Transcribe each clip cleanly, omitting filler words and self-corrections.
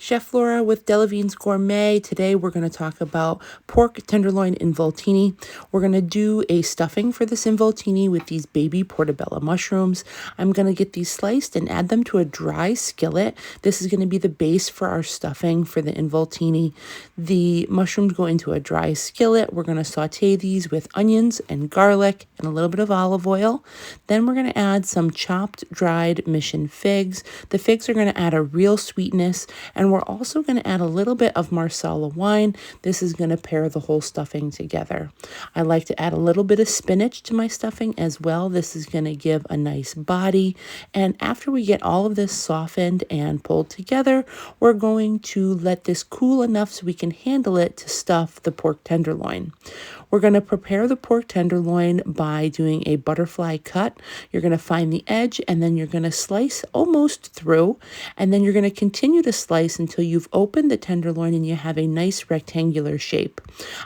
Chef Laura with Delavine's Gourmet. Today we're going to talk about pork tenderloin involtini. We're going to do a stuffing for this involtini with these baby portobello mushrooms. I'm going to get these sliced and add them to a dry skillet. This is going to be the base for our stuffing for the involtini. The mushrooms go into a dry skillet. We're going to saute these with onions and garlic and a little bit of olive oil. Then we're going to add some chopped dried mission figs. The figs are going to add a real sweetness, and we're also going to add a little bit of Marsala wine. This is going to pair the whole stuffing together. I like to add a little bit of spinach to my stuffing as well. This is going to give a nice body. And after we get all of this softened and pulled together, we're going to let this cool enough so we can handle it to stuff the pork tenderloin. We're going to prepare the pork tenderloin by doing a butterfly cut. You're going to find the edge, and then you're going to slice almost through, and then you're going to continue to slice until you've opened the tenderloin and you have a nice rectangular shape.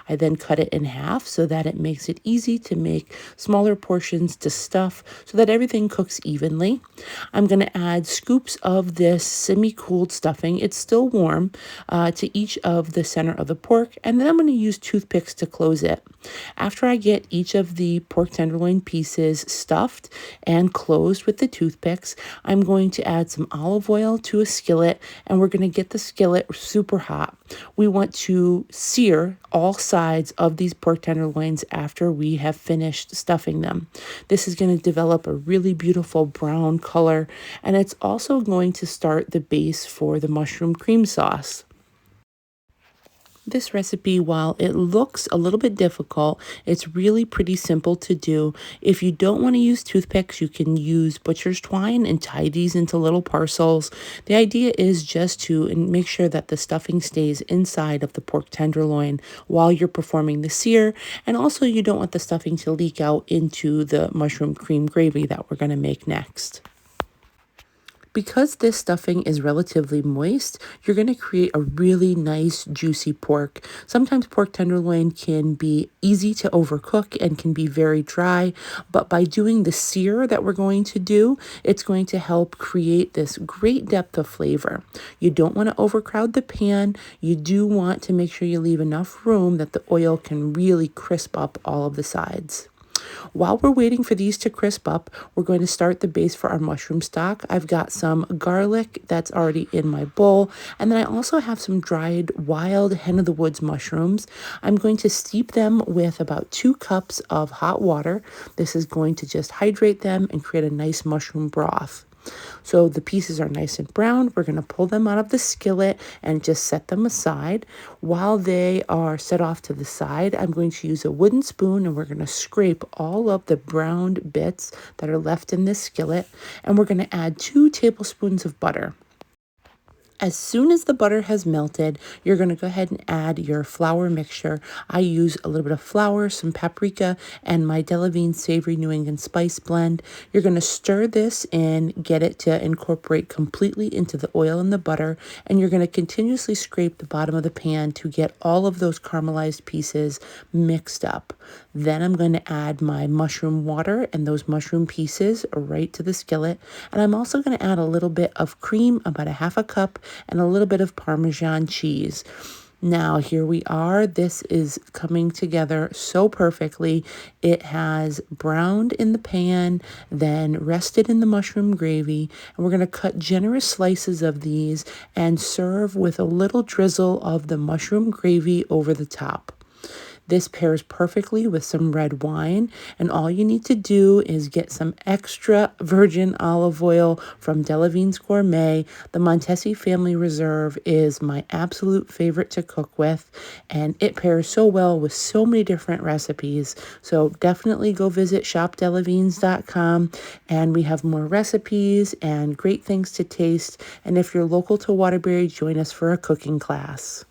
I then cut it in half so that it makes it easy to make smaller portions to stuff so that everything cooks evenly. I'm going to add scoops of this semi-cooled stuffing. It's still warm to each of the center of the pork, and then I'm going to use toothpicks to close it. After I get each of the pork tenderloin pieces stuffed and closed with the toothpicks, I'm going to add some olive oil to a skillet, and we're going to get the skillet super hot. We want to sear all sides of these pork tenderloins after we have finished stuffing them. This is going to develop a really beautiful brown color, and it's also going to start the base for the mushroom cream sauce. This recipe, while it looks a little bit difficult, it's really pretty simple to do. If you don't want to use toothpicks, you can use butcher's twine and tie these into little parcels. The idea is just to make sure that the stuffing stays inside of the pork tenderloin while you're performing the sear, and also you don't want the stuffing to leak out into the mushroom cream gravy that we're going to make next. Because this stuffing is relatively moist, you're going to create a really nice juicy pork. Sometimes pork tenderloin can be easy to overcook and can be very dry, but by doing the sear that we're going to do, it's going to help create this great depth of flavor. You don't want to overcrowd the pan. You do want to make sure you leave enough room that the oil can really crisp up all of the sides. While we're waiting for these to crisp up, we're going to start the base for our mushroom stock. I've got some garlic that's already in my bowl, and then I also have some dried wild hen of the woods mushrooms. I'm going to steep them with about 2 cups of hot water. This is going to just hydrate them and create a nice mushroom broth. So the pieces are nice and brown. We're going to pull them out of the skillet and just set them aside. While they are set off to the side, I'm going to use a wooden spoon, and we're going to scrape all of the browned bits that are left in this skillet, and we're going to add 2 tablespoons of butter. As soon as the butter has melted, you're going to go ahead and add your flour mixture. I use a little bit of flour, some paprika, and my Delavine Savory New England Spice Blend. You're going to stir this in, get it to incorporate completely into the oil and the butter, and you're going to continuously scrape the bottom of the pan to get all of those caramelized pieces mixed up. Then I'm going to add my mushroom water and those mushroom pieces right to the skillet, and I'm also going to add a little bit of cream, about a half a cup, and a little bit of Parmesan cheese. Now, here we are. This is coming together so perfectly. It has browned in the pan, then rested in the mushroom gravy, and we're going to cut generous slices of these and serve with a little drizzle of the mushroom gravy over the top. This pairs perfectly with some red wine, and all you need to do is get some extra virgin olive oil from Delavine's Gourmet. The Montesi Family Reserve is my absolute favorite to cook with, and it pairs so well with so many different recipes. So definitely go visit shopdelavines.com, and we have more recipes and great things to taste. And if you're local to Waterbury, join us for a cooking class.